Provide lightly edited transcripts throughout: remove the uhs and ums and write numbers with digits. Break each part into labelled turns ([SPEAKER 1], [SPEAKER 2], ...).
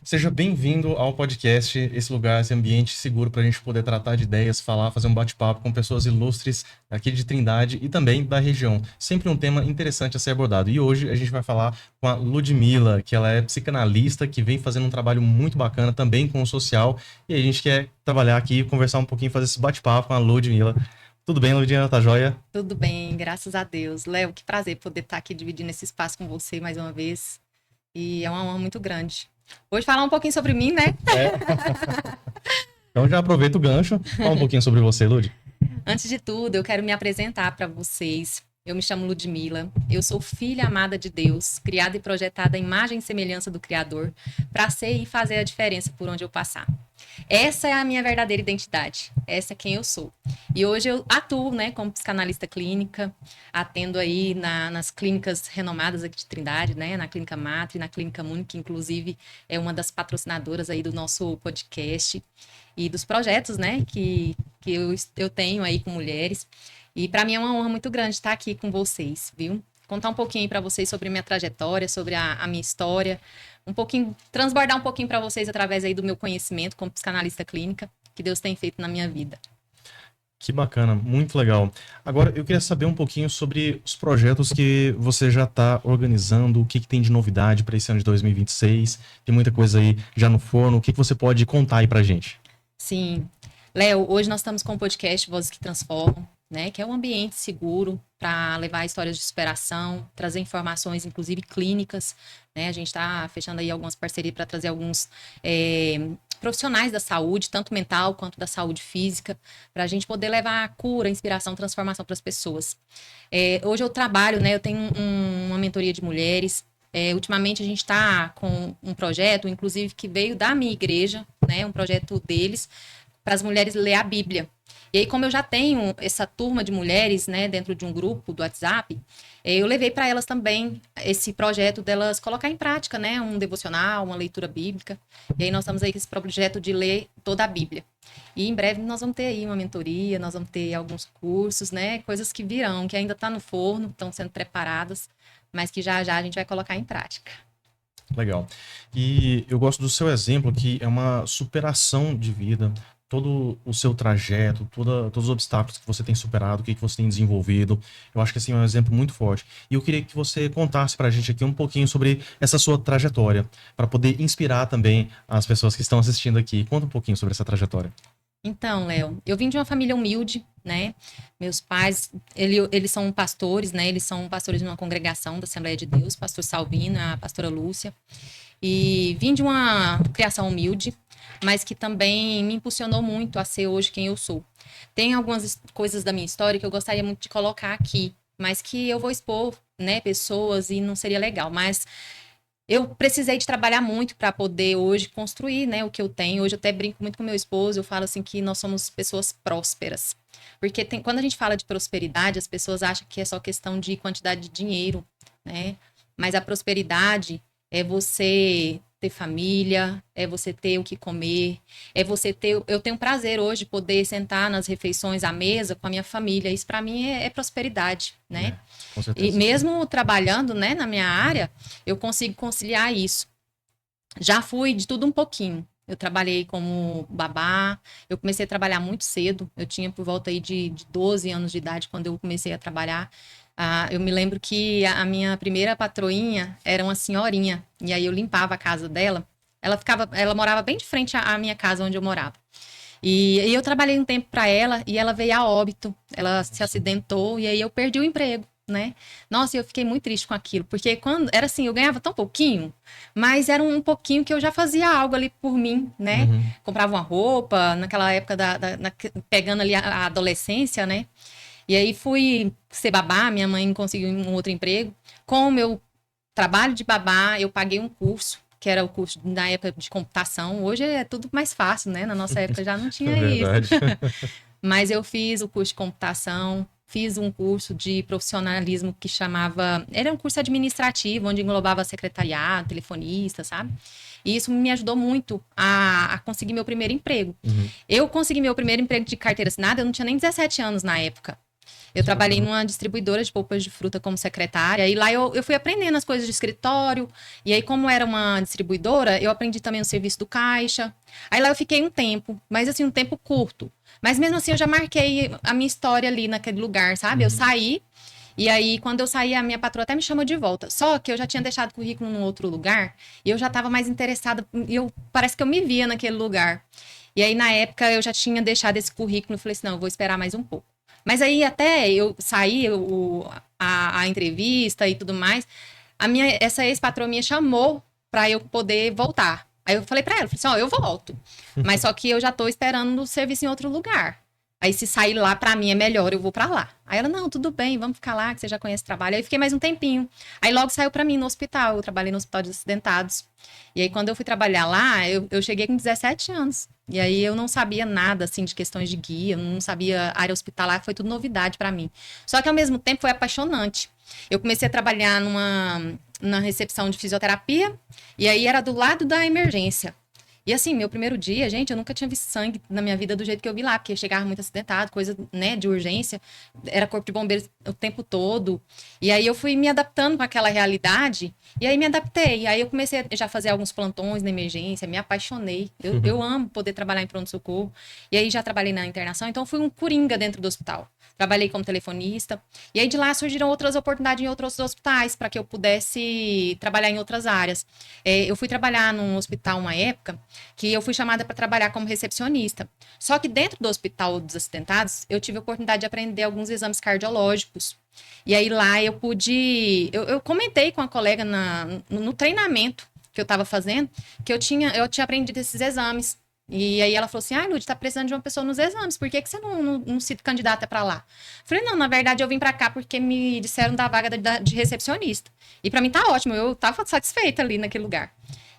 [SPEAKER 1] Seja bem-vindo ao podcast, esse lugar, esse ambiente seguro para a gente poder tratar de ideias, falar, fazer um bate-papo com pessoas ilustres aqui de Trindade e também da região. Sempre um tema interessante a ser abordado. E hoje a gente vai falar com a Ludmila, que ela é psicanalista, que vem fazendo um trabalho muito bacana também com o social. E a gente quer trabalhar aqui, conversar um pouquinho, fazer esse bate-papo com a Ludmila. Tudo bem, Ludmila? Tá joia?
[SPEAKER 2] Tudo bem, graças a Deus. Léo, que prazer poder estar aqui dividindo esse espaço com você mais uma vez. E é uma honra muito grande. Hoje falar um pouquinho sobre mim, né?
[SPEAKER 1] Então já aproveita o gancho. Fala um pouquinho sobre você, Lud.
[SPEAKER 2] Antes de tudo, eu quero me apresentar para vocês. Eu me chamo Ludmila, eu sou filha amada de Deus, criada e projetada à imagem e semelhança do Criador, para ser e fazer a diferença por onde eu passar. Essa é a minha verdadeira identidade, essa é quem eu sou. E hoje eu atuo, né, como psicanalista clínica, atendo aí nas clínicas renomadas aqui de Trindade, né, na Clínica Matre, na Clínica Muni, que inclusive é uma das patrocinadoras aí do nosso podcast e dos projetos, né, que eu tenho aí com mulheres. E para mim é uma honra muito grande estar aqui com vocês, viu? Contar um pouquinho para vocês sobre minha trajetória, sobre a minha história, um pouquinho, transbordar um pouquinho para vocês através aí do meu conhecimento como psicanalista clínica, que Deus tem feito na minha vida.
[SPEAKER 1] Que bacana, muito legal. Agora, eu queria saber um pouquinho sobre os projetos que você já está organizando, o que tem de novidade para esse ano de 2026. Tem muita coisa aí já no forno. O que você pode contar aí para gente?
[SPEAKER 2] Sim. Léo, hoje nós estamos com o podcast Vozes que Transformam, né? Que é um ambiente seguro para levar histórias de superação, trazer informações, inclusive clínicas, né? A gente está fechando aí algumas parcerias para trazer alguns profissionais da saúde, tanto mental quanto da saúde física, para a gente poder levar cura, inspiração, transformação para as pessoas. Hoje eu trabalho, né? Eu tenho uma mentoria de mulheres. Ultimamente a gente está com um projeto, inclusive, que veio da minha igreja, né? Um projeto deles, para as mulheres ler a Bíblia. E aí, como eu já tenho essa turma de mulheres, né, dentro de um grupo do WhatsApp, eu levei para elas também esse projeto delas colocar em prática, né, um devocional, uma leitura bíblica. E aí nós estamos aí com esse projeto de ler toda a Bíblia. E em breve nós vamos ter aí uma mentoria, nós vamos ter alguns cursos, né, coisas que virão, que ainda está no forno, estão sendo preparadas, mas que já já a gente vai colocar em prática.
[SPEAKER 1] Legal. E eu gosto do seu exemplo, que é uma superação de vida. Todo o seu trajeto, todos os obstáculos que você tem superado, o que você tem desenvolvido. Eu acho que assim, é um exemplo muito forte. E eu queria que você contasse pra gente aqui um pouquinho sobre essa sua trajetória, para poder inspirar também as pessoas que estão assistindo aqui. Conta um pouquinho sobre essa trajetória.
[SPEAKER 2] Então, Léo, eu vim de uma família humilde, né? Meus pais, eles são pastores, né? Eles são pastores de uma congregação da Assembleia de Deus, pastor Salvino, a pastora Lúcia. E vim de uma criação humilde, mas que também me impulsionou muito a ser hoje quem eu sou. Tem algumas coisas da minha história que eu gostaria muito de colocar aqui, mas que eu vou expor, né, pessoas e não seria legal. Mas eu precisei de trabalhar muito para poder hoje construir, né, o que eu tenho. Hoje eu até brinco muito com meu esposo, eu falo assim que nós somos pessoas prósperas. Porque quando a gente fala de prosperidade, as pessoas acham que é só questão de quantidade de dinheiro, né? Mas a prosperidade é você ter família, é você ter o que comer, é você ter. Eu tenho prazer hoje de poder sentar nas refeições à mesa com a minha família. Isso para mim é prosperidade,
[SPEAKER 1] É,
[SPEAKER 2] né?
[SPEAKER 1] com
[SPEAKER 2] E
[SPEAKER 1] certeza.
[SPEAKER 2] mesmo trabalhando, né, na minha área, eu consigo conciliar isso. Já fui de tudo um pouquinho. Eu trabalhei como babá, eu comecei a trabalhar muito cedo, eu tinha por volta aí de 12 anos de idade quando eu comecei a trabalhar. Eu me lembro que a minha primeira patroinha era uma senhorinha, e aí eu limpava a casa dela. Ela morava bem de frente à minha casa onde eu morava. E eu trabalhei um tempo para ela e ela veio a óbito. Ela se acidentou e aí eu perdi o emprego, né? Nossa, eu fiquei muito triste com aquilo, porque quando era assim, eu ganhava tão pouquinho, mas era um pouquinho que eu já fazia algo ali por mim, né?
[SPEAKER 1] Uhum.
[SPEAKER 2] Comprava uma roupa, naquela época pegando ali a adolescência, né? E aí fui ser babá, minha mãe conseguiu um outro emprego. Com o meu trabalho de babá, eu paguei um curso, que era o curso na época de computação. Hoje é tudo mais fácil, né? Na nossa época já não
[SPEAKER 1] É
[SPEAKER 2] tinha isso.
[SPEAKER 1] verdade.
[SPEAKER 2] Mas eu fiz o curso de computação, fiz um curso de profissionalismo que chamava. Era um curso administrativo, onde englobava secretariado, telefonista, sabe? E isso me ajudou muito a conseguir meu primeiro emprego.
[SPEAKER 1] Uhum.
[SPEAKER 2] Eu consegui meu primeiro emprego de carteira assinada, eu não tinha nem 17 anos na época. Eu trabalhei numa distribuidora de polpas de fruta como secretária, e lá eu fui aprendendo as coisas de escritório, e aí como era uma distribuidora, eu aprendi também o serviço do caixa. Aí lá eu fiquei um tempo, mas assim, um tempo curto. Mas mesmo assim eu já marquei a minha história ali naquele lugar, sabe? Eu saí, e aí quando eu saí, a minha patroa até me chamou de volta. Só que eu já tinha deixado o currículo num outro lugar, e eu já estava mais interessada, e parece que eu me via naquele lugar. E aí, na época, eu já tinha deixado esse currículo e falei assim: não, eu vou esperar mais um pouco. Mas aí, até eu sair a entrevista e tudo mais, essa ex-patroa minha chamou para eu poder voltar. Aí eu falei para ela, falei assim, ó, eu volto. Mas só que eu já tô esperando o serviço em outro lugar. Aí se sair lá para mim é melhor, eu vou para lá. Aí ela, não, tudo bem, vamos ficar lá, que você já conhece o trabalho. Aí eu fiquei mais um tempinho. Aí logo saiu para mim no hospital, eu trabalhei no hospital de acidentados. E aí quando eu fui trabalhar lá, eu cheguei com 17 anos. E aí eu não sabia nada, assim, de questões de guia, não sabia área hospitalar, foi tudo novidade para mim. Só que ao mesmo tempo foi apaixonante. Eu comecei a trabalhar na recepção de fisioterapia, e aí era do lado da emergência. E assim, meu primeiro dia, gente, eu nunca tinha visto sangue na minha vida do jeito que eu vi lá, porque chegava muito acidentado, coisa, né, de urgência, era corpo de bombeiros o tempo todo. E aí eu fui me adaptando com aquela realidade, e aí me adaptei. Aí eu comecei a já fazer alguns plantões na emergência, me apaixonei. Eu amo poder trabalhar em pronto-socorro. E aí já trabalhei na internação, então fui um coringa dentro do hospital. Trabalhei como telefonista. E aí de lá surgiram outras oportunidades em outros hospitais para que eu pudesse trabalhar em outras áreas. Eu fui trabalhar num hospital uma época que eu fui chamada para trabalhar como recepcionista. Só que dentro do hospital dos acidentados, eu tive a oportunidade de aprender alguns exames cardiológicos. E aí lá eu pude. Eu comentei com a colega no treinamento que eu estava fazendo que eu tinha aprendido esses exames. E aí ela falou assim, Lud, tá precisando de uma pessoa nos exames, por que você não se candidata para lá? Eu falei, não, na verdade eu vim para cá porque me disseram da vaga de recepcionista. E para mim tá ótimo, eu tava satisfeita ali naquele lugar.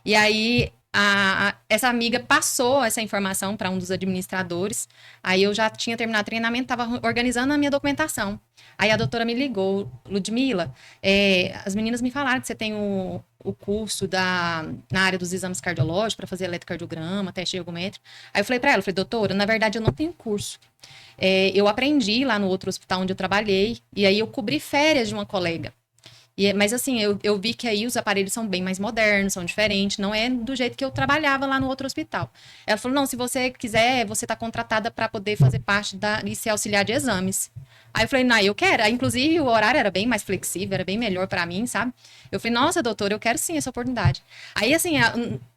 [SPEAKER 2] E aí essa amiga passou essa informação para um dos administradores. Aí eu já tinha terminado o treinamento, estava organizando a minha documentação. Aí a doutora me ligou, Ludmila, as meninas me falaram que você tem o curso na área dos exames cardiológicos para fazer eletrocardiograma, teste ergométrico. Aí eu falei para ela, doutora, na verdade eu não tenho curso. Eu aprendi lá no outro hospital onde eu trabalhei, e aí eu cobri férias de uma colega. Mas assim, eu vi que aí os aparelhos são bem mais modernos, são diferentes, não é do jeito que eu trabalhava lá no outro hospital. Ela falou, não, se você quiser, você está contratada para poder fazer parte e ser auxiliar de exames. Aí eu falei, não, eu quero. Aí, inclusive, o horário era bem mais flexível, era bem melhor para mim, sabe? Eu falei, nossa, doutora, eu quero sim essa oportunidade. Aí, assim,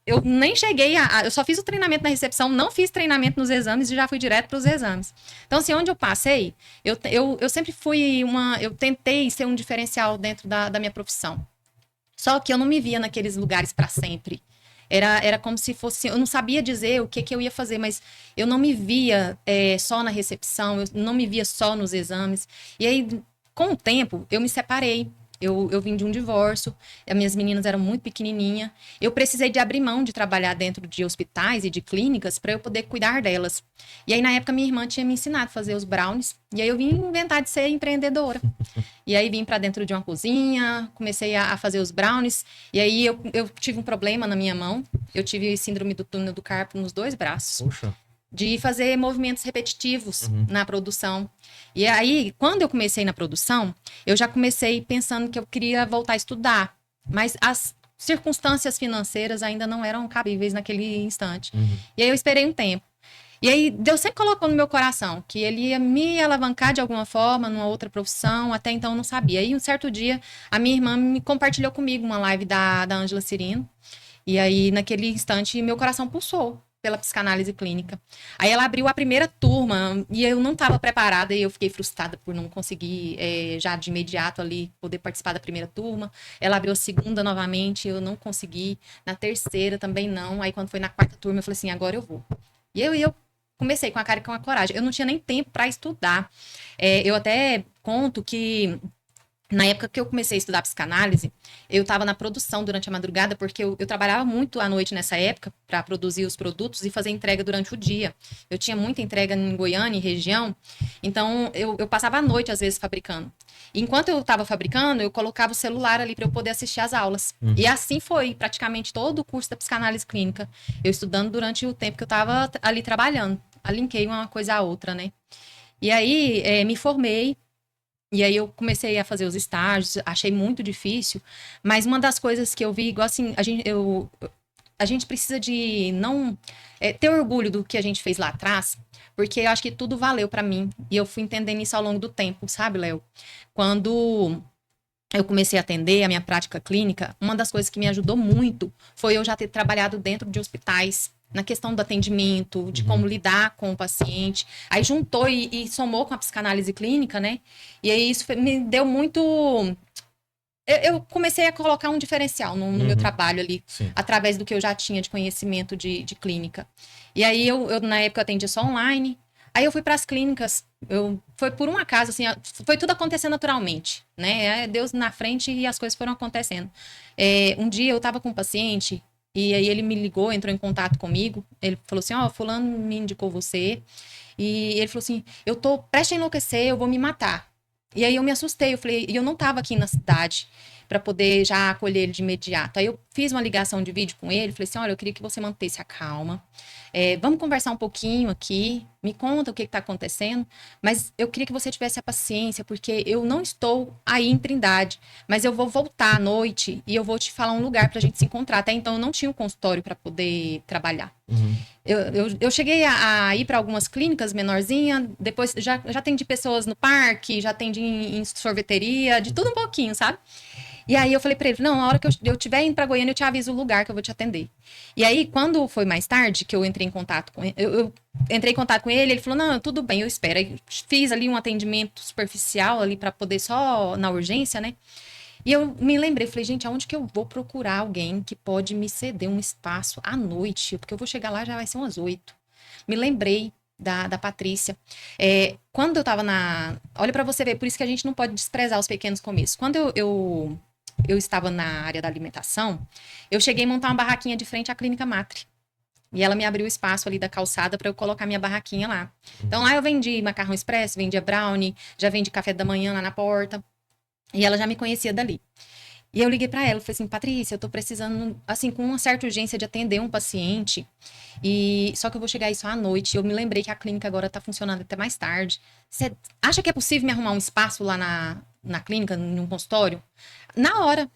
[SPEAKER 2] eu nem cheguei eu só fiz o treinamento na recepção, não fiz treinamento nos exames e já fui direto para os exames. Então, assim, onde eu passei, eu sempre fui eu tentei ser um diferencial dentro da minha profissão. Só que eu não me via naqueles lugares para sempre. Era como se fosse. Eu não sabia dizer o que eu ia fazer, mas eu não me via só na recepção, eu não me via só nos exames. E aí, com o tempo, eu me separei. Eu vim de um divórcio, as minhas meninas eram muito pequenininhas. Eu precisei de abrir mão de trabalhar dentro de hospitais e de clínicas para eu poder cuidar delas. E aí, na época, minha irmã tinha me ensinado a fazer os brownies. E aí, eu vim inventar de ser empreendedora. E aí, vim para dentro de uma cozinha, comecei a fazer os brownies. E aí, eu tive um problema na minha mão. Eu tive síndrome do túnel do carpo nos 2 braços.
[SPEAKER 1] Poxa.
[SPEAKER 2] De fazer movimentos repetitivos na produção. E aí, quando eu comecei na produção, eu já comecei pensando que eu queria voltar a estudar. Mas as circunstâncias financeiras ainda não eram cabíveis naquele instante. E aí eu esperei um tempo. E aí Deus sempre colocou no meu coração que ele ia me alavancar de alguma forma numa outra profissão, até então eu não sabia. E um certo dia, a minha irmã me compartilhou comigo uma live da Ângela Cirino. E aí, naquele instante, meu coração pulsou pela psicanálise clínica. Aí ela abriu a primeira turma e eu não estava preparada e eu fiquei frustrada por não conseguir já de imediato ali poder participar da primeira turma. Ela abriu a segunda novamente, eu não consegui. Na terceira também não. Aí quando foi na quarta turma eu falei assim, agora eu vou. E eu comecei com a cara e com a coragem. Eu não tinha nem tempo para estudar. Eu até conto que na época que eu comecei a estudar psicanálise, eu estava na produção durante a madrugada, porque eu trabalhava muito à noite nessa época para produzir os produtos e fazer entrega durante o dia. Eu tinha muita entrega em Goiânia, em região, então eu passava a noite, às vezes, fabricando. E enquanto eu estava fabricando, eu colocava o celular ali para eu poder assistir às aulas. E assim foi praticamente todo o curso da psicanálise clínica. Eu estudando durante o tempo que eu estava ali trabalhando. Linkei uma coisa à outra, né? E aí, me formei. E aí eu comecei a fazer os estágios, achei muito difícil, mas uma das coisas que eu vi, igual assim, a gente precisa de não ter orgulho do que a gente fez lá atrás, porque eu acho que tudo valeu pra mim. E eu fui entendendo isso ao longo do tempo, sabe, Léo? Quando eu comecei a atender a minha prática clínica, uma das coisas que me ajudou muito foi eu já ter trabalhado dentro de hospitais, na questão do atendimento, de como lidar com o paciente. Aí juntou e somou com a psicanálise clínica, né? E aí isso me deu muito. Eu comecei a colocar um diferencial no meu trabalho ali,
[SPEAKER 1] Sim.
[SPEAKER 2] através do que eu já tinha de conhecimento de clínica. E aí, na época, eu atendia só online. Aí eu fui para as clínicas, foi por um acaso, assim, foi tudo acontecendo naturalmente, né? É Deus na frente e as coisas foram acontecendo. Um dia eu estava com um paciente e aí ele me ligou, entrou em contato comigo. Ele falou assim: Ó, fulano me indicou você. E ele falou assim: eu tô prestes a enlouquecer, eu vou me matar. E aí eu me assustei, eu falei, e eu não estava aqui na cidade para poder já acolher ele de imediato. Aí eu fiz uma ligação de vídeo com ele, falei assim, olha, eu queria que você mantesse a calma. Vamos conversar um pouquinho aqui, me conta o que está acontecendo, mas eu queria que você tivesse a paciência, porque eu não estou aí em Trindade, mas eu vou voltar à noite e eu vou te falar um lugar para a gente se encontrar. Até então eu não tinha um consultório para poder trabalhar. Eu cheguei a ir para algumas clínicas menorzinhas, depois já atendi pessoas no parque, já atendi em sorveteria, de tudo um pouquinho, sabe? E aí eu falei para ele, não, na hora que eu estiver indo para Goiânia, eu te aviso o lugar que eu vou te atender. E aí, quando foi mais tarde que eu entrei em contato com ele, eu entrei em contato com ele, ele falou, não, tudo bem, eu espero. Aí fiz ali um atendimento superficial ali para poder só na urgência, né? E eu me lembrei, falei, gente, aonde que eu vou procurar alguém que pode me ceder um espaço à noite? Porque eu vou chegar lá, já vai ser umas 8. Me lembrei da Patrícia. Quando eu tava Olha para você ver, por isso que a gente não pode desprezar os pequenos começos. Quando eu estava na área da alimentação, eu cheguei a montar uma barraquinha de frente à Clínica Matre. E ela me abriu o espaço ali da calçada para eu colocar minha barraquinha lá. Então lá eu vendi macarrão expresso, vendia brownie, já vendi café da manhã lá na porta. E ela já me conhecia dali. E eu liguei para ela, falei assim, Patrícia, eu tô precisando, assim, com uma certa urgência de atender um paciente, e só que eu vou chegar aí só à noite. Eu me lembrei que a clínica agora tá funcionando até mais tarde. Você acha que é possível me arrumar um espaço lá na clínica, num consultório? Na hora,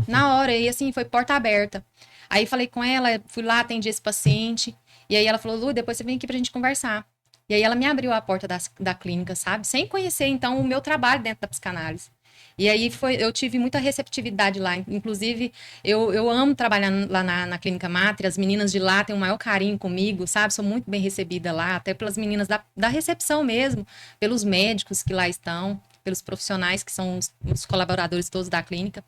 [SPEAKER 2] na hora, e assim, foi porta aberta. Aí falei com ela, fui lá, atendi esse paciente, e aí ela falou, Lu, depois você vem aqui pra gente conversar. E aí ela me abriu a porta da clínica, sabe? Sem conhecer, então, o meu trabalho dentro da psicanálise. E aí eu tive muita receptividade lá. Inclusive, eu amo trabalhar lá na Clínica Matre. As meninas de lá têm o maior carinho comigo, sabe? Sou muito bem recebida lá, até pelas meninas da recepção mesmo, pelos médicos que lá estão, pelos profissionais que são os colaboradores todos da clínica.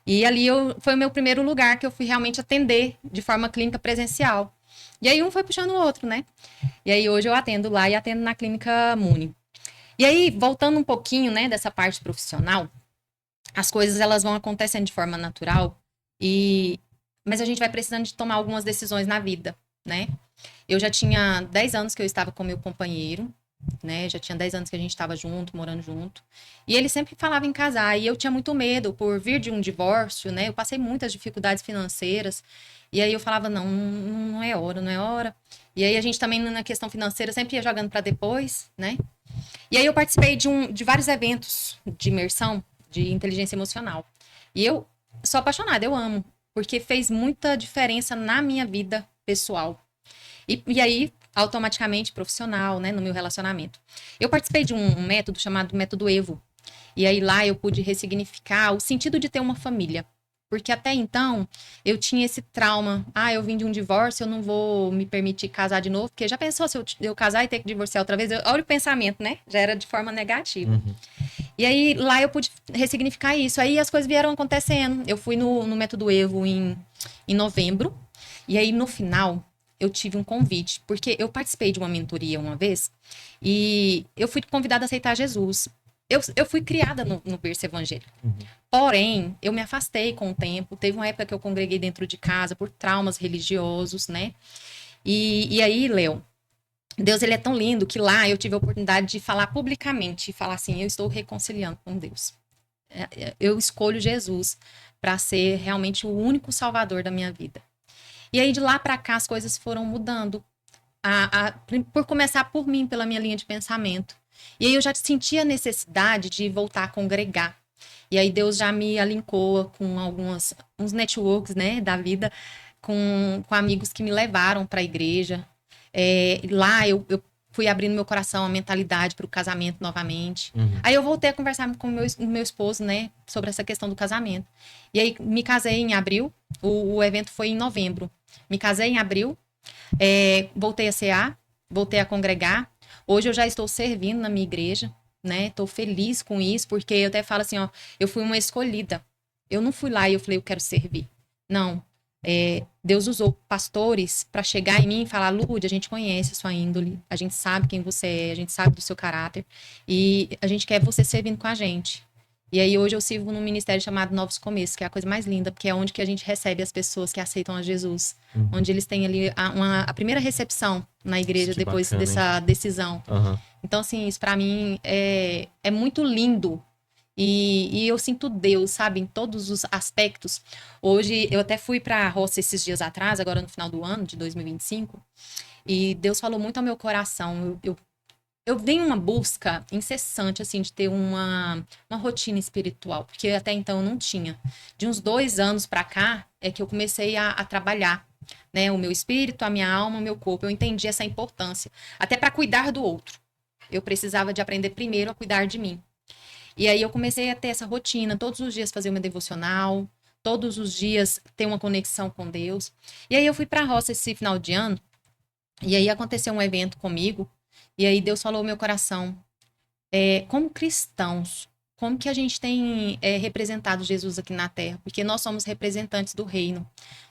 [SPEAKER 2] E ali foi o meu primeiro lugar que eu fui realmente atender de forma clínica presencial. E aí um foi puxando o outro, né? E aí hoje eu atendo lá e atendo na Clínica Muni. E aí, voltando um pouquinho, né, dessa parte profissional, as coisas elas vão acontecendo de forma natural mas a gente vai precisando de tomar algumas decisões na vida, né? Eu já tinha 10 anos que eu estava com meu companheiro, né? Já tinha 10 anos que a gente estava junto, morando junto. E ele sempre falava em casar, e eu tinha muito medo por vir de um divórcio, né? Eu passei muitas dificuldades financeiras. E aí eu falava, não, não é hora, não é hora. E aí a gente também na questão financeira sempre ia jogando para depois, né? E aí eu participei de vários eventos de imersão de inteligência emocional. E eu sou apaixonada, eu amo, porque fez muita diferença na minha vida pessoal. E aí, automaticamente, profissional, né, no meu relacionamento. Eu participei de um método chamado Método Evo. E aí lá eu pude ressignificar o sentido de ter uma família. Porque até então eu tinha esse trauma. Eu vim de um divórcio, eu não vou me permitir casar de novo. Porque já pensou se eu casar e ter que divorciar outra vez? Olha o pensamento, né? Já era de forma negativa. E aí lá eu pude ressignificar isso. Aí as coisas vieram acontecendo. Eu fui no Método Evo em novembro. E aí no final eu tive um convite. Porque eu participei de uma mentoria uma vez. E eu fui convidada a aceitar Jesus. Eu fui criada no berço evangélico. Porém, eu me afastei com o tempo. Teve uma época que eu congreguei dentro de casa por traumas religiosos, né? E aí, Léo, Deus ele é tão lindo que lá eu tive a oportunidade de falar publicamente, falar assim, eu estou reconciliando com Deus. Eu escolho Jesus para ser realmente o único salvador da minha vida. E aí de lá para cá as coisas foram mudando. Por começar por mim, pela minha linha de pensamento. E aí eu já sentia a necessidade de voltar a congregar. E aí Deus já me alinhou com uns networks, né, da vida, com amigos que me levaram para a igreja. Lá eu fui abrindo meu coração, a mentalidade para o casamento novamente.
[SPEAKER 1] Uhum.
[SPEAKER 2] Aí eu voltei a conversar com o meu esposo, né, sobre essa questão do casamento. E aí me casei em abril, o evento foi em novembro. Me casei em abril, voltei a cear, voltei a congregar. Hoje eu já estou servindo na minha igreja, né? Estou feliz com isso, porque eu até falo assim, ó, eu fui uma escolhida. Eu não fui lá e eu falei, eu quero servir. Não. Deus usou pastores para chegar em mim e falar, Lúdia, a gente conhece a sua índole, a gente sabe quem você é, a gente sabe do seu caráter e a gente quer você servindo com a gente. E aí hoje eu sirvo num ministério chamado Novos Começos, que é a coisa mais linda, porque é onde que a gente recebe as pessoas que aceitam a Jesus. Onde eles têm ali a primeira recepção na igreja
[SPEAKER 1] Que
[SPEAKER 2] depois
[SPEAKER 1] bacana,
[SPEAKER 2] dessa decisão.
[SPEAKER 1] Uhum.
[SPEAKER 2] Então, assim, isso pra mim é muito lindo. E eu sinto Deus, sabe, em todos os aspectos. Hoje, eu até fui pra roça esses dias atrás, agora no final do ano, de 2025, e Deus falou muito ao meu coração. Eu venho uma busca incessante, assim, de ter uma rotina espiritual, porque até então eu não tinha. De uns 2 anos pra cá, é que eu comecei a trabalhar, né? O meu espírito, a minha alma, o meu corpo. Eu entendi essa importância. Até para cuidar do outro. Eu precisava de aprender primeiro a cuidar de mim. E aí eu comecei a ter essa rotina, todos os dias fazer uma devocional, todos os dias ter uma conexão com Deus. E aí eu fui pra roça esse final de ano, e aí aconteceu um evento comigo, e aí Deus falou ao meu coração, como cristãos, como que a gente tem representado Jesus aqui na Terra? Porque nós somos representantes do reino.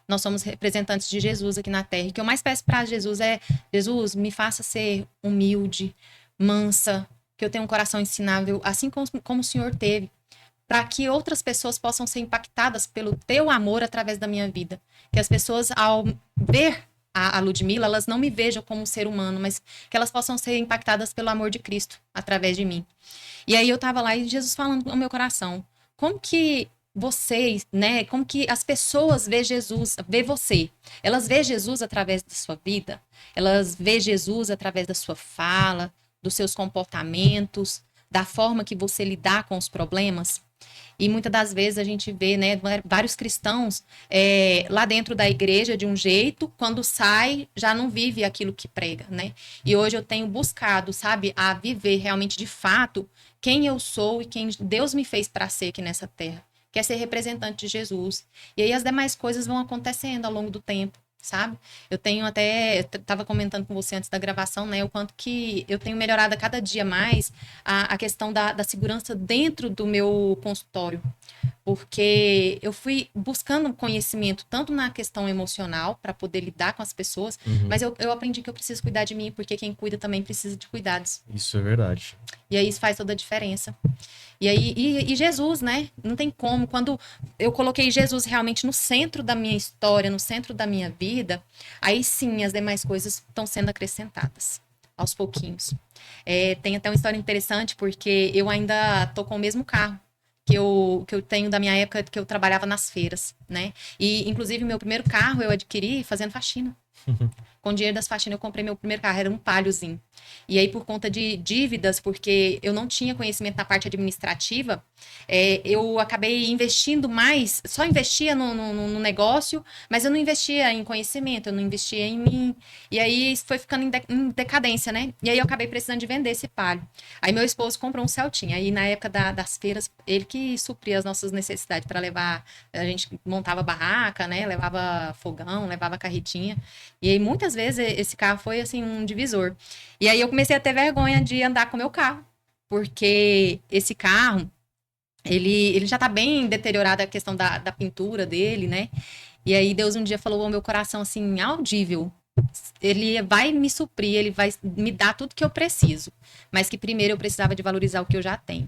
[SPEAKER 2] Nós somos representantes de Jesus aqui na Terra. E o que eu mais peço para Jesus é, Jesus, me faça ser humilde, mansa, que eu tenha um coração ensinável, assim como o Senhor teve, para que outras pessoas possam ser impactadas pelo teu amor através da minha vida. Que as pessoas, ao ver a Ludmilla, elas não me vejam como um ser humano, mas que elas possam ser impactadas pelo amor de Cristo através de mim. E aí eu tava lá e Jesus falando no meu coração, como que vocês, né, como que as pessoas vê Jesus, vê você? Elas vê Jesus através da sua vida? Elas vê Jesus através da sua fala, dos seus comportamentos, da forma que você lidar com os problemas? E muitas das vezes a gente vê, né, vários cristãos lá dentro da igreja de um jeito, quando sai, já não vive aquilo que prega, né? E hoje eu tenho buscado, sabe, a viver realmente de fato quem eu sou e quem Deus me fez para ser aqui nessa terra. Que é ser representante de Jesus. E aí as demais coisas vão acontecendo ao longo do tempo, sabe? Eu tenho até, estava comentando com você antes da gravação, né, o quanto que eu tenho melhorado a cada dia mais a questão da segurança dentro do meu consultório, porque eu fui buscando conhecimento tanto na questão emocional, para poder lidar com as pessoas, mas eu aprendi que eu preciso cuidar de mim, porque quem cuida também precisa de cuidados.
[SPEAKER 1] Isso é verdade.
[SPEAKER 2] E aí isso faz toda a diferença. E aí, e Jesus, né? Não tem como. Quando eu coloquei Jesus realmente no centro da minha história, no centro da minha vida, aí sim as demais coisas estão sendo acrescentadas aos pouquinhos. Tem até uma história interessante, porque eu ainda tô com o mesmo carro que eu tenho da minha época que eu trabalhava nas feiras, né? E, inclusive, meu primeiro carro eu adquiri fazendo faxina. Com o dinheiro das faxinas eu comprei meu primeiro carro, era um Paliozinho. E aí, por conta de dívidas, porque eu não tinha conhecimento na parte administrativa, eu acabei investindo mais, só investia no negócio, mas eu não investia em conhecimento, eu não investia em mim. E aí, isso foi ficando em decadência, né? E aí, eu acabei precisando de vender esse Palio. Aí, meu esposo comprou um Celtinha. Aí, na época das feiras, ele que supria as nossas necessidades para levar, a gente montava barraca, né? Levava fogão, levava carretinha. E aí, muitas vezes, esse carro foi, assim, um divisor. E aí, eu comecei a ter vergonha de andar com o meu carro. Porque esse carro, ele já tá bem deteriorado a questão da pintura dele, né? E aí, Deus um dia falou ao meu coração, assim, audível. Ele vai me suprir, ele vai me dar tudo que eu preciso. Mas que primeiro eu precisava de valorizar o que eu já tenho.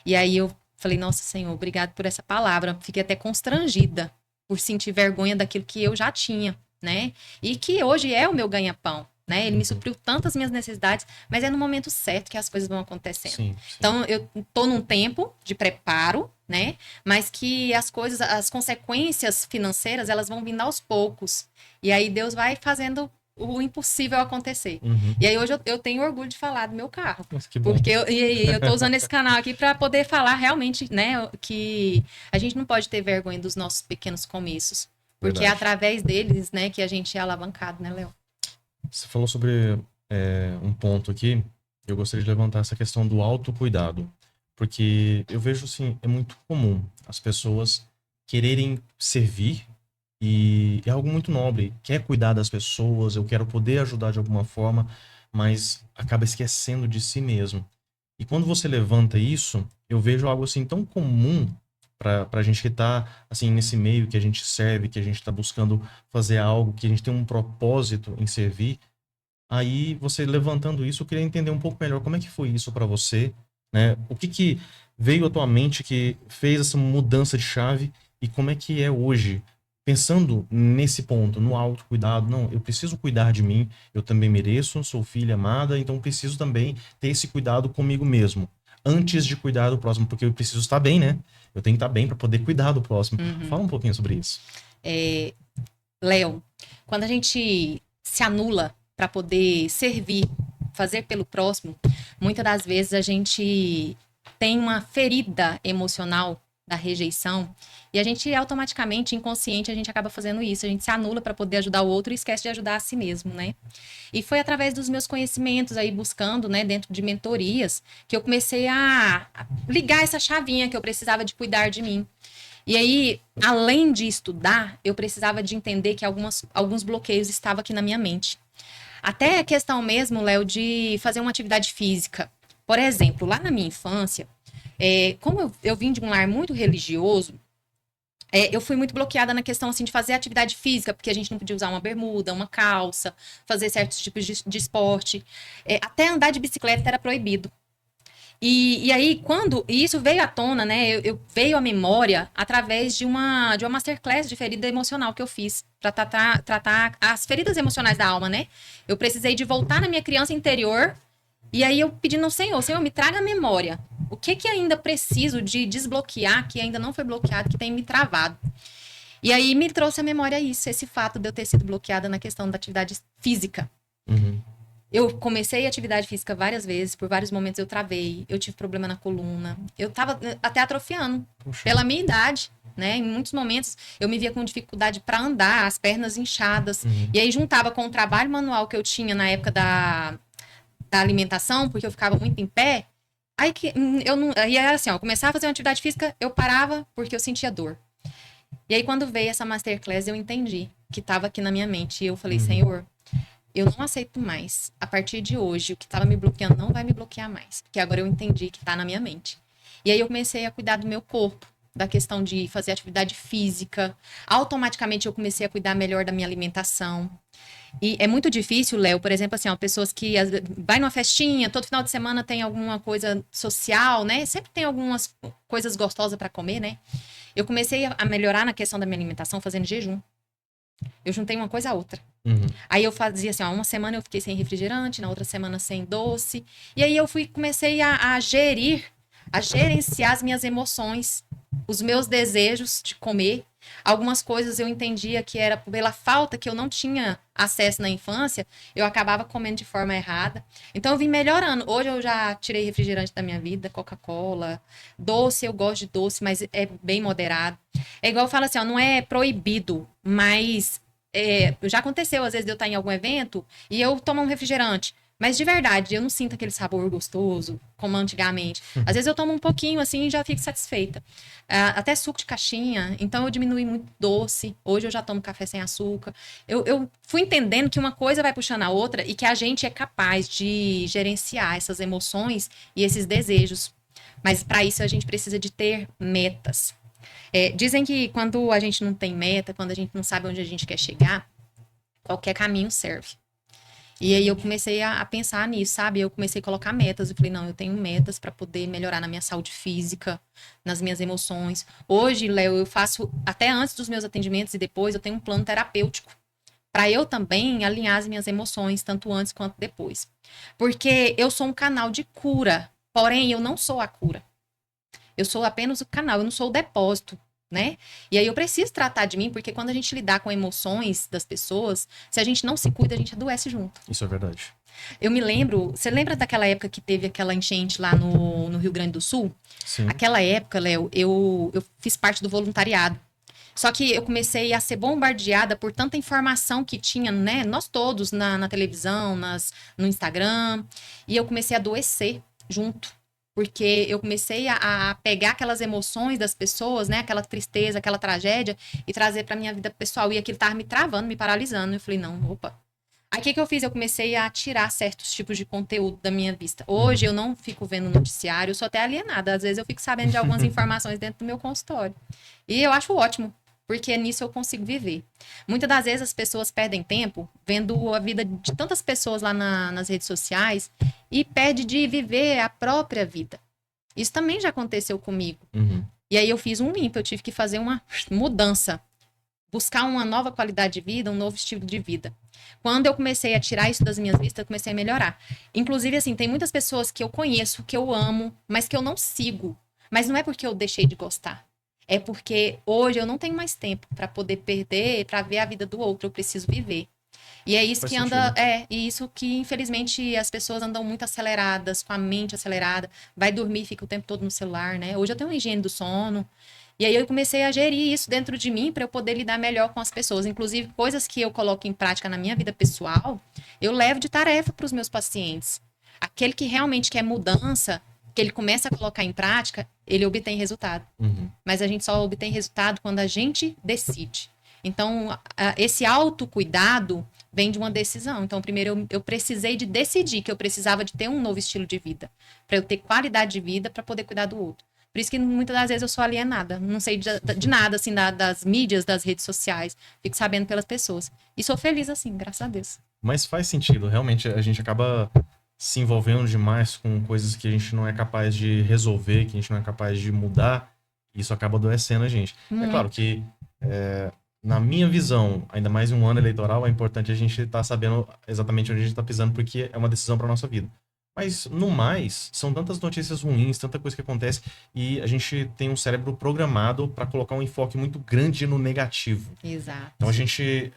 [SPEAKER 2] E aí, eu falei, nossa, Senhor, obrigado por essa palavra. Fiquei até constrangida por sentir vergonha daquilo que eu já tinha, né? E que hoje é o meu ganha-pão, né? Ele me supriu tantas minhas necessidades, mas é no momento certo que as coisas vão acontecendo.
[SPEAKER 1] Sim.
[SPEAKER 2] Então, eu tô num tempo de preparo, né? Mas que as coisas, as consequências financeiras, elas vão vindo aos poucos. E aí Deus vai fazendo o impossível acontecer.
[SPEAKER 1] Uhum.
[SPEAKER 2] E aí hoje eu tenho orgulho de falar do meu carro.
[SPEAKER 1] Nossa, que bom.
[SPEAKER 2] Porque eu tô usando esse canal aqui para poder falar realmente, né, que a gente não pode ter vergonha dos nossos pequenos começos. Porque é
[SPEAKER 1] Verdade.
[SPEAKER 2] através deles, né, que a gente é alavancado, né, Léo?
[SPEAKER 1] Você falou sobre um ponto aqui, eu gostaria de levantar essa questão do autocuidado. Porque eu vejo, assim, é muito comum as pessoas quererem servir e é algo muito nobre. Quer cuidar das pessoas, eu quero poder ajudar de alguma forma, mas acaba esquecendo de si mesmo. E quando você levanta isso, eu vejo algo assim tão comum para a gente que está assim nesse meio que a gente serve, que a gente está buscando fazer algo, que a gente tem um propósito em servir. Aí você levantando isso, eu queria entender um pouco melhor como é que foi isso para você, né? O que que veio à tua mente que fez essa mudança de chave e como é que é hoje? Pensando nesse ponto, no autocuidado, não, eu preciso cuidar de mim, eu também mereço, sou filha amada, então preciso também ter esse cuidado comigo mesmo, antes de cuidar do próximo, porque eu preciso estar bem, né? Eu tenho que estar bem para poder cuidar do próximo.
[SPEAKER 2] Uhum.
[SPEAKER 1] Fala um pouquinho sobre isso.
[SPEAKER 2] Léo, quando a gente se anula para poder servir, fazer pelo próximo, muitas das vezes a gente tem uma ferida emocional da rejeição e a gente automaticamente, inconsciente, a gente acaba fazendo isso. A gente se anula para poder ajudar o outro e esquece de ajudar a si mesmo, né? E foi através dos meus conhecimentos aí buscando, né, dentro de mentorias, que eu comecei a ligar essa chavinha que eu precisava de cuidar de mim. E aí, além de estudar, eu precisava de entender que alguns bloqueios estavam aqui na minha mente. Até a questão mesmo, Léo, de fazer uma atividade física. Por exemplo, lá na minha infância, como eu vim de um lar muito religioso, eu fui muito bloqueada na questão assim de fazer atividade física, porque a gente não podia usar uma bermuda, uma calça, fazer certos tipos de esporte. Até andar de bicicleta era proibido. E aí, quando isso veio à tona, né? Veio à memória através de uma masterclass de ferida emocional que eu fiz para tratar as feridas emocionais da alma, né? Eu precisei de voltar na minha criança interior. E aí eu pedindo ao Senhor, Senhor, me traga a memória. O que que ainda preciso de desbloquear, que ainda não foi bloqueado, que tem me travado? E aí me trouxe à memória isso, esse fato de eu ter sido bloqueada na questão da atividade física.
[SPEAKER 1] Uhum.
[SPEAKER 2] Eu comecei atividade física várias vezes, por vários momentos eu travei, eu tive problema na coluna, eu tava até atrofiando,
[SPEAKER 1] Puxa.
[SPEAKER 2] pela minha idade, né? Em muitos momentos eu me via com dificuldade para andar, as pernas inchadas, e aí juntava com o trabalho manual que eu tinha na época da alimentação, porque eu ficava muito em pé, aí que eu não, aí era assim, ó, eu começava a fazer uma atividade física, eu parava porque eu sentia dor. E aí quando veio essa masterclass eu entendi que estava aqui na minha mente, e eu falei, Senhor, eu não aceito mais. A partir de hoje, o que estava me bloqueando não vai me bloquear mais. Porque agora eu entendi que está na minha mente. E aí eu comecei a cuidar do meu corpo, da questão de fazer atividade física. Automaticamente eu comecei a cuidar melhor da minha alimentação. E é muito difícil, Léo, por exemplo, assim, ó, pessoas que vai numa festinha, todo final de semana tem alguma coisa social, né? Sempre tem algumas coisas gostosas para comer, né? Eu comecei a melhorar na questão da minha alimentação fazendo jejum. Eu juntei uma coisa a outra.
[SPEAKER 1] Uhum.
[SPEAKER 2] Aí eu fazia assim, ó, uma semana eu fiquei sem refrigerante, na outra semana sem doce. E aí eu comecei a gerenciar as minhas emoções, os meus desejos de comer. Algumas coisas eu entendia que era pela falta que eu não tinha acesso na infância, eu acabava comendo de forma errada. Então eu vim melhorando. Hoje eu já tirei refrigerante da minha vida, Coca-Cola, doce, eu gosto de doce, mas é bem moderado. É igual eu falo assim, ó, não é proibido, mas já aconteceu, às vezes, de eu estar em algum evento e eu tomo um refrigerante. Mas de verdade, eu não sinto aquele sabor gostoso como antigamente. Às vezes eu tomo um pouquinho assim e já fico satisfeita. Até suco de caixinha, então eu diminui muito doce. Hoje eu já tomo café sem açúcar. Eu fui entendendo que uma coisa vai puxando a outra e que a gente é capaz de gerenciar essas emoções e esses desejos. Mas para isso a gente precisa de ter metas. Dizem que quando a gente não tem meta, quando a gente não sabe onde a gente quer chegar, qualquer caminho serve. E aí eu comecei a pensar nisso, sabe? Eu comecei a colocar metas. Eu falei, não, eu tenho metas para poder melhorar na minha saúde física, nas minhas emoções. Hoje, Léo, eu faço, até antes dos meus atendimentos e depois, eu tenho um plano terapêutico para eu também alinhar as minhas emoções, tanto antes quanto depois. Porque eu sou um canal de cura, porém eu não sou a cura. Eu sou apenas o canal, eu não sou o depósito, né? E aí eu preciso tratar de mim, porque quando a gente lidar com emoções das pessoas, se a gente não se cuida, a gente adoece junto.
[SPEAKER 1] Isso é verdade.
[SPEAKER 2] Eu me lembro, você lembra daquela época que teve aquela enchente lá no Rio Grande do Sul?
[SPEAKER 1] Sim.
[SPEAKER 2] Aquela época, Léo, eu fiz parte do voluntariado. Só que eu comecei a ser bombardeada por tanta informação que tinha, né? Nós todos na televisão, no Instagram. E eu comecei a adoecer junto. Porque eu comecei a pegar aquelas emoções das pessoas, né? Aquela tristeza, aquela tragédia, e trazer para minha vida pessoal. E aquilo tava me travando, me paralisando. Eu falei, não, opa. Aí o que eu fiz? Eu comecei a tirar certos tipos de conteúdo da minha vista. Hoje eu não fico vendo noticiário, eu sou até alienada. Às vezes eu fico sabendo de algumas informações dentro do meu consultório. E eu acho ótimo, porque nisso eu consigo viver. Muitas das vezes as pessoas perdem tempo vendo a vida de tantas pessoas lá nas redes sociais e perde de viver a própria vida. Isso também já aconteceu comigo. E aí eu fiz um limpo, eu tive que fazer uma mudança. Buscar uma nova qualidade de vida, um novo estilo de vida. Quando eu comecei a tirar isso das minhas vistas, eu comecei a melhorar. Inclusive, assim, tem muitas pessoas que eu conheço, que eu amo, mas que eu não sigo. Mas não é porque eu deixei de gostar. É porque hoje eu não tenho mais tempo para poder perder, para ver a vida do outro. Eu preciso viver. E é isso
[SPEAKER 1] Faz
[SPEAKER 2] que
[SPEAKER 1] sentido.
[SPEAKER 2] anda. E isso que, infelizmente, as pessoas andam muito aceleradas, com a mente acelerada. Vai dormir, fica o tempo todo no celular, né? Hoje eu tenho uma higiene do sono. E aí eu comecei a gerir isso dentro de mim para eu poder lidar melhor com as pessoas. Inclusive, coisas que eu coloco em prática na minha vida pessoal, eu levo de tarefa para os meus pacientes. Aquele que realmente quer mudança, que ele começa a colocar em prática, ele obtém resultado. Mas a gente só obtém resultado quando a gente decide. Então, esse autocuidado vem de uma decisão. Então, primeiro eu precisei de decidir que eu precisava de ter um novo estilo de vida, para eu ter qualidade de vida, para poder cuidar do outro. Por isso que muitas das vezes eu sou alienada. Não sei de nada, assim, das mídias, das redes sociais. Fico sabendo pelas pessoas. E sou feliz assim, graças a Deus.
[SPEAKER 1] Mas faz sentido. Realmente, a gente acaba se envolvendo demais com coisas que a gente não é capaz de resolver, que a gente não é capaz de mudar. E isso acaba adoecendo a gente. É claro que, na minha visão, ainda mais em um ano eleitoral, é importante a gente estar sabendo exatamente onde a gente está pisando, porque é uma decisão para nossa vida. Mas, no mais, são tantas notícias ruins, tanta coisa que acontece, e a gente tem um cérebro programado para colocar um enfoque muito grande no negativo.
[SPEAKER 2] Exato.
[SPEAKER 1] Então, a gente...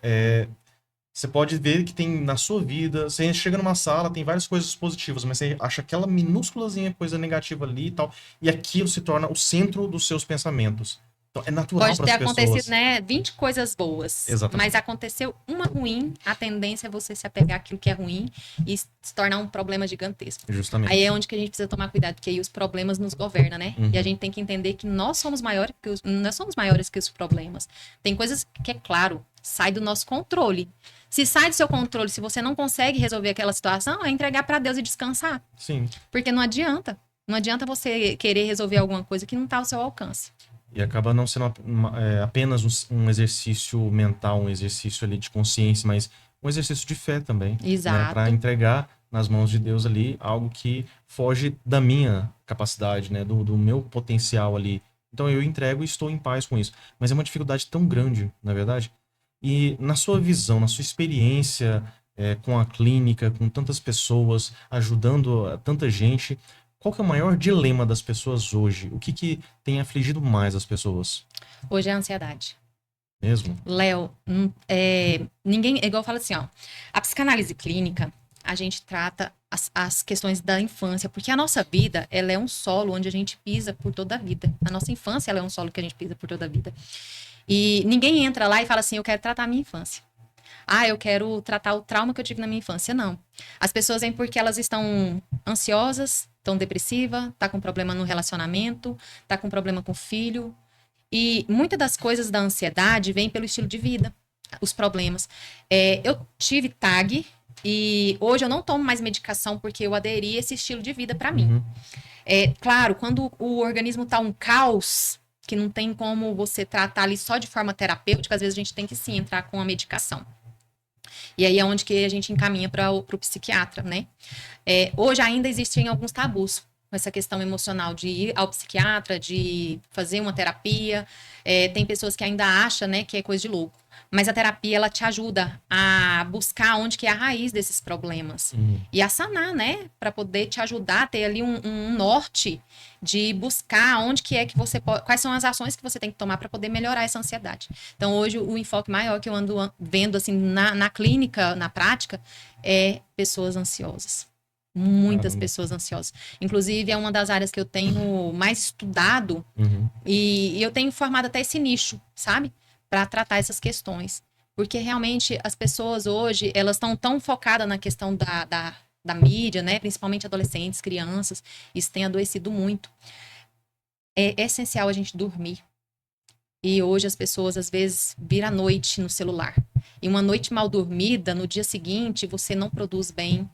[SPEAKER 1] Você pode ver que tem na sua vida... Você chega numa sala, tem várias coisas positivas, mas você acha aquela minúsculazinha coisa negativa ali e tal, e aquilo se torna o centro dos seus pensamentos. Então, é natural
[SPEAKER 2] Pode
[SPEAKER 1] para
[SPEAKER 2] ter
[SPEAKER 1] as pessoas.
[SPEAKER 2] acontecido, né, 20 coisas boas.
[SPEAKER 1] Exatamente.
[SPEAKER 2] Mas aconteceu uma ruim, a tendência é você se apegar àquilo que é ruim e se tornar um problema gigantesco.
[SPEAKER 1] Justamente.
[SPEAKER 2] Aí é onde que a gente precisa tomar cuidado, porque aí os problemas nos governam, né? E a gente tem que entender que nós somos maiores que os problemas. Tem coisas que, é claro, sai do nosso controle. Se sai do seu controle, se você não consegue resolver aquela situação, é entregar para Deus e descansar.
[SPEAKER 1] Sim.
[SPEAKER 2] Porque não adianta. Não adianta você querer resolver alguma coisa que não está ao seu alcance.
[SPEAKER 1] E acaba não sendo apenas um exercício mental, um exercício ali de consciência, mas um exercício de fé também.
[SPEAKER 2] Exato.
[SPEAKER 1] Né? Para entregar nas mãos de Deus ali algo que foge da minha capacidade, né? Do meu potencial ali. Então eu entrego e estou em paz com isso. Mas é uma dificuldade tão grande, na verdade. E na sua visão, na sua experiência com a clínica, com tantas pessoas, ajudando tanta gente... Qual que é o maior dilema das pessoas hoje? O que tem afligido mais as pessoas?
[SPEAKER 2] Hoje é a ansiedade.
[SPEAKER 1] Mesmo?
[SPEAKER 2] Léo, ninguém... É igual eu falo assim, ó. A psicanálise clínica, a gente trata as questões da infância, porque a nossa vida, ela é um solo onde a gente pisa por toda a vida. A nossa infância, ela é um solo que a gente pisa por toda a vida. E ninguém entra lá e fala assim, eu quero tratar a minha infância. Eu quero tratar o trauma que eu tive na minha infância. Não. As pessoas vêm porque elas estão ansiosas, estão depressivas, tá com problema no relacionamento, tá com problema com o filho. E muitas das coisas da ansiedade vêm pelo estilo de vida, os problemas. Eu tive TAG e hoje eu não tomo mais medicação porque eu aderi a esse estilo de vida para mim. Claro, quando o organismo tá um caos, que não tem como você tratar ali só de forma terapêutica, às vezes a gente tem que sim entrar com a medicação. E aí é onde que a gente encaminha para o psiquiatra, né? Hoje ainda existem alguns tabus. com essa questão emocional de ir ao psiquiatra, de fazer uma terapia. Tem pessoas que ainda acham, né, que é coisa de louco. Mas a terapia, ela te ajuda a buscar onde que é a raiz desses problemas. E a sanar, né? Para poder te ajudar a ter ali um norte de buscar onde que é que você pode... Quais são as ações que você tem que tomar para poder melhorar essa ansiedade. Então, hoje, o enfoque maior que eu ando vendo, assim, na clínica, na prática, é pessoas ansiosas. Muitas pessoas ansiosas. Inclusive, é uma das áreas que eu tenho mais estudado e eu tenho formado até esse nicho, sabe? Para tratar essas questões. Porque realmente as pessoas hoje, elas estão tão focadas na questão da mídia, né? Principalmente adolescentes, crianças. Isso tem adoecido muito. É essencial a gente dormir. E hoje as pessoas, às vezes, viram a noite no celular. E uma noite mal dormida, no dia seguinte, você não produz bem.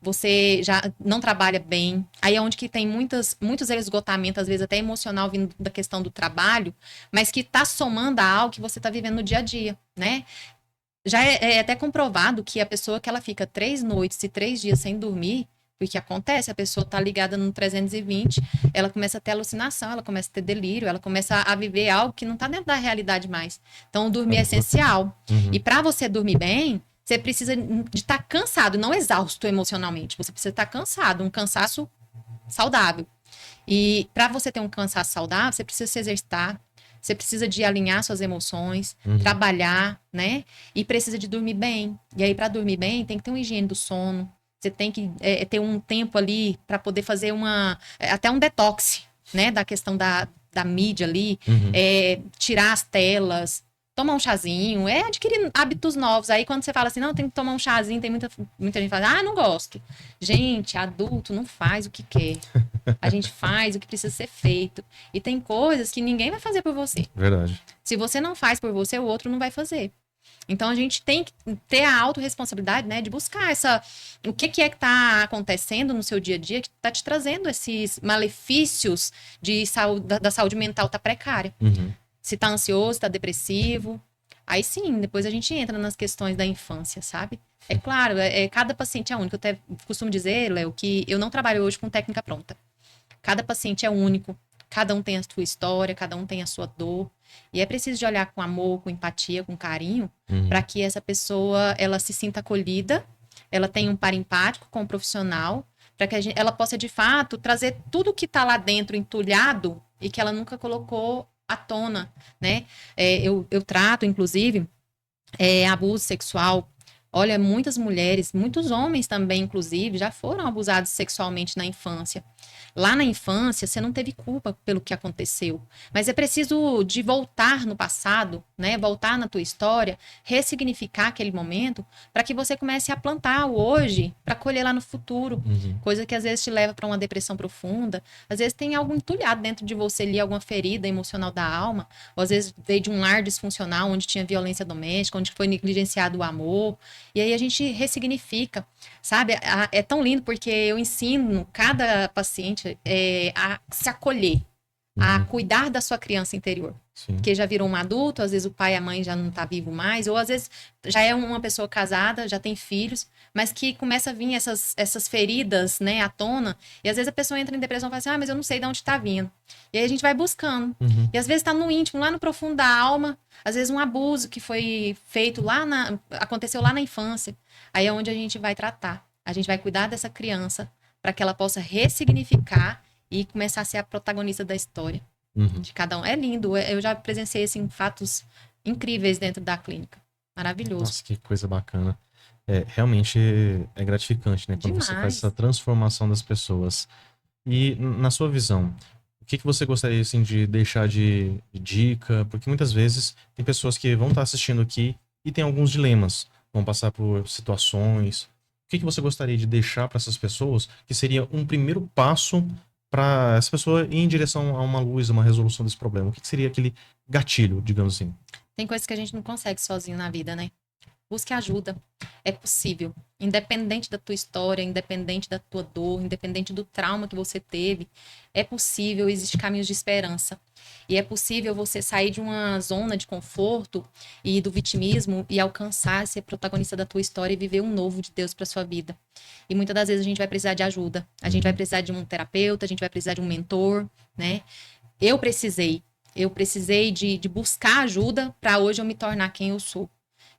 [SPEAKER 2] Você já não trabalha bem. Aí é onde que tem muitos esgotamentos, às vezes até emocional, vindo da questão do trabalho, mas que está somando a algo que você está vivendo no dia a dia, né? Já é até comprovado que a pessoa que ela fica 3 noites e 3 dias sem dormir, o que acontece? A pessoa está ligada no 320, ela começa a ter alucinação, ela começa a ter delírio, ela começa a viver algo que não está dentro da realidade mais. Então, dormir é essencial. E para você dormir bem, você precisa de estar cansado, não exausto emocionalmente. Você precisa estar cansado, um cansaço saudável. E para você ter um cansaço saudável, você precisa se exercitar, você precisa de alinhar suas emoções, trabalhar, né? E precisa de dormir bem. E aí, para dormir bem, tem que ter uma higiene do sono. Você tem que ter um tempo ali para poder fazer até um detox, né? Da questão da mídia ali, tirar as telas, tomar um chazinho, adquirir hábitos novos. Aí quando você fala assim, não, tem que tomar um chazinho, tem muita gente que fala, não gosto. Gente, adulto não faz o que quer. A gente faz o que precisa ser feito. E tem coisas que ninguém vai fazer por você.
[SPEAKER 1] Verdade.
[SPEAKER 2] Se você não faz por você, o outro não vai fazer. Então a gente tem que ter a autorresponsabilidade, né, de buscar o que é que está acontecendo no seu dia a dia que está te trazendo esses malefícios de saúde, da saúde mental tá precária. Se tá ansioso, tá depressivo. Aí sim, depois a gente entra nas questões da infância, sabe? É claro, cada paciente é único. Eu até costumo dizer, Léo, que eu não trabalho hoje com técnica pronta. Cada paciente é único. Cada um tem a sua história, cada um tem a sua dor. E é preciso de olhar com amor, com empatia, com carinho, para que essa pessoa ela se sinta acolhida, ela tenha um par empático com o profissional, para que ela possa, de fato, trazer tudo que está lá dentro entulhado e que ela nunca colocou à tona, né? Eu trato, inclusive, abuso sexual. Olha, muitas mulheres, muitos homens também, inclusive, já foram abusados sexualmente na infância. Lá na infância, você não teve culpa pelo que aconteceu. Mas é preciso de voltar no passado, né? Voltar na tua história, ressignificar aquele momento, para que você comece a plantar o hoje para colher lá no futuro. Coisa que às vezes te leva para uma depressão profunda. Às vezes tem algo entulhado dentro de você ali, alguma ferida emocional da alma. Ou às vezes veio de um lar disfuncional, onde tinha violência doméstica, onde foi negligenciado o amor. E aí a gente ressignifica, sabe? É tão lindo porque eu ensino cada paciente a se acolher, a cuidar da sua criança interior.
[SPEAKER 1] Sim.
[SPEAKER 2] Porque já virou um adulto, às vezes o pai e a mãe já não tá vivo mais, ou às vezes já é uma pessoa casada, já tem filhos, mas que começa a vir essas feridas, né, à tona, e às vezes a pessoa entra em depressão e fala assim, mas eu não sei de onde tá vindo. E aí a gente vai buscando. E às vezes tá no íntimo, lá no profundo da alma, às vezes um abuso que foi feito aconteceu lá na infância. Aí é onde a gente vai tratar. A gente vai cuidar dessa criança para que ela possa ressignificar e começar a ser a protagonista da história de cada um. É lindo, eu já presenciei assim, fatos incríveis dentro da clínica. Maravilhoso.
[SPEAKER 1] Nossa, que coisa bacana. Realmente é gratificante, né? Quando
[SPEAKER 2] Demais.
[SPEAKER 1] você faz essa transformação das pessoas. E na sua visão, o que você gostaria assim, de deixar de dica? Porque muitas vezes tem pessoas que vão estar assistindo aqui e tem alguns dilemas, vão passar por situações. O que você gostaria de deixar para essas pessoas que seria um primeiro passo para essa pessoa ir em direção a uma luz, a uma resolução desse problema? O que seria aquele gatilho, digamos assim?
[SPEAKER 2] Tem coisas que a gente não consegue sozinho na vida, né? busque ajuda. É possível. Independente da tua história, independente da tua dor, independente do trauma que você teve, é possível, existem caminhos de esperança. E é possível você sair de uma zona de conforto e do vitimismo e alcançar ser protagonista da tua história e viver um novo de Deus para sua vida. E muitas das vezes a gente vai precisar de ajuda. A gente vai precisar de um terapeuta, a gente vai precisar de um mentor, né? Eu precisei de buscar ajuda para hoje eu me tornar quem eu sou.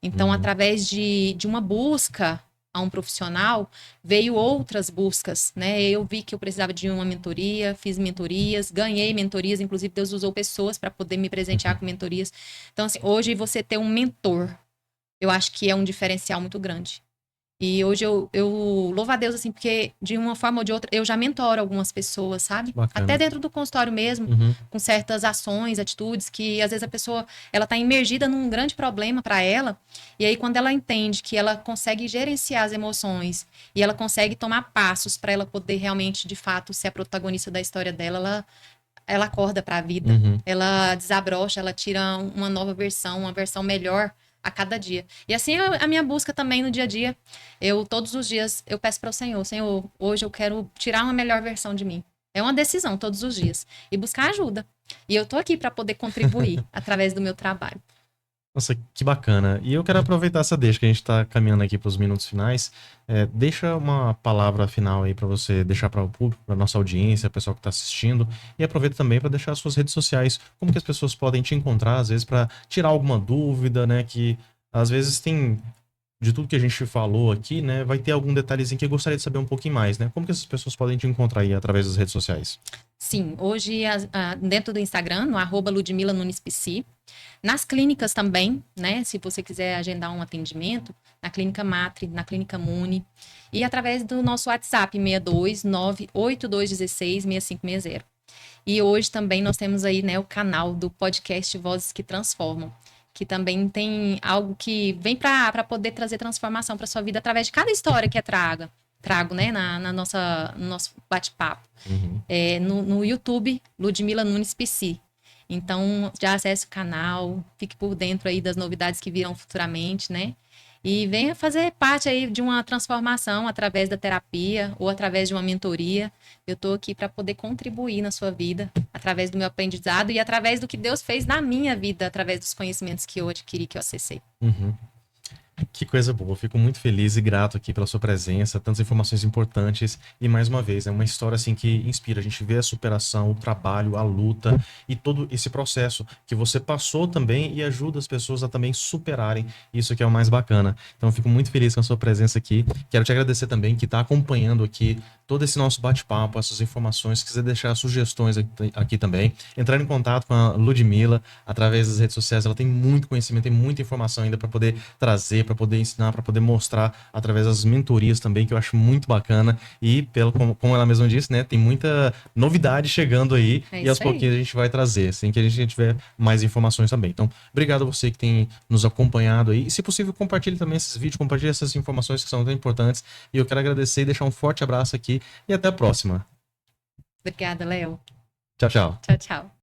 [SPEAKER 2] Então, através de uma busca a um profissional, veio outras buscas, né? Eu vi que eu precisava de uma mentoria, fiz mentorias, ganhei mentorias, inclusive Deus usou pessoas para poder me presentear com mentorias. Então, assim, hoje você ter um mentor, eu acho que é um diferencial muito grande. E hoje eu louvo a Deus, assim, porque de uma forma ou de outra, eu já mentoro algumas pessoas, sabe?
[SPEAKER 1] Bacana.
[SPEAKER 2] Até dentro do consultório mesmo, com certas ações, atitudes, que às vezes a pessoa, ela tá imergida num grande problema para ela, e aí quando ela entende que ela consegue gerenciar as emoções, e ela consegue tomar passos para ela poder realmente, de fato, ser a protagonista da história dela, ela acorda para a vida, ela desabrocha, ela tira uma nova versão, uma versão melhor a cada dia. E assim a minha busca também no dia a dia. Todos os dias, eu peço para o Senhor, Senhor, hoje eu quero tirar uma melhor versão de mim. É uma decisão todos os dias. E buscar ajuda. E eu tô aqui para poder contribuir através do meu trabalho.
[SPEAKER 1] Nossa, que bacana. E eu quero aproveitar essa deixa que a gente está caminhando aqui para os minutos finais. Deixa uma palavra final aí para você deixar para o público, para nossa audiência, pessoal que está assistindo. E aproveita também para deixar as suas redes sociais. Como que as pessoas podem te encontrar, às vezes, para tirar alguma dúvida, né? Que às vezes tem, de tudo que a gente falou aqui, né? Vai ter algum detalhezinho que eu gostaria de saber um pouquinho mais, né? Como que essas pessoas podem te encontrar aí através das redes sociais?
[SPEAKER 2] Sim, hoje dentro do Instagram, no @LudmilaNunesPC. Nas clínicas também, né? Se você quiser agendar um atendimento, na Clínica Matri, na Clínica Muni. E através do nosso WhatsApp, 62982166560. E hoje também nós temos aí, né, o canal do podcast Vozes que Transformam, que também tem algo que vem para poder trazer transformação para sua vida através de cada história que trago, né, no nosso bate-papo. No YouTube, Ludmila Nunes PC. Então, já acesse o canal, fique por dentro aí das novidades que virão futuramente, né? E venha fazer parte aí de uma transformação através da terapia ou através de uma mentoria. Eu estou aqui para poder contribuir na sua vida, através do meu aprendizado e através do que Deus fez na minha vida, através dos conhecimentos que eu adquiri, que eu acessei.
[SPEAKER 1] Que coisa boa, fico muito feliz e grato aqui pela sua presença, tantas informações importantes e mais uma vez, é uma história assim que inspira, a gente vê a superação, o trabalho, a luta e todo esse processo que você passou também e ajuda as pessoas a também superarem, isso que é o mais bacana. Então eu fico muito feliz com a sua presença aqui, quero te agradecer também que está acompanhando aqui todo esse nosso bate-papo, essas informações, se quiser deixar sugestões aqui também, entrar em contato com a Ludmila através das redes sociais, ela tem muito conhecimento, tem muita informação ainda para poder trazer, para poder ensinar, para poder mostrar através das mentorias também, que eu acho muito bacana. E, como ela mesma disse, né, tem muita novidade chegando aí e aos pouquinhos a gente vai trazer, assim que a gente tiver mais informações também. Então, obrigado a você que tem nos acompanhado aí. E, se possível, compartilhe também esses vídeos, compartilhe essas informações que são tão importantes. E eu quero agradecer e deixar um forte abraço aqui e até a próxima.
[SPEAKER 2] Obrigada, Léo.
[SPEAKER 1] Tchau, tchau.
[SPEAKER 2] Tchau, tchau.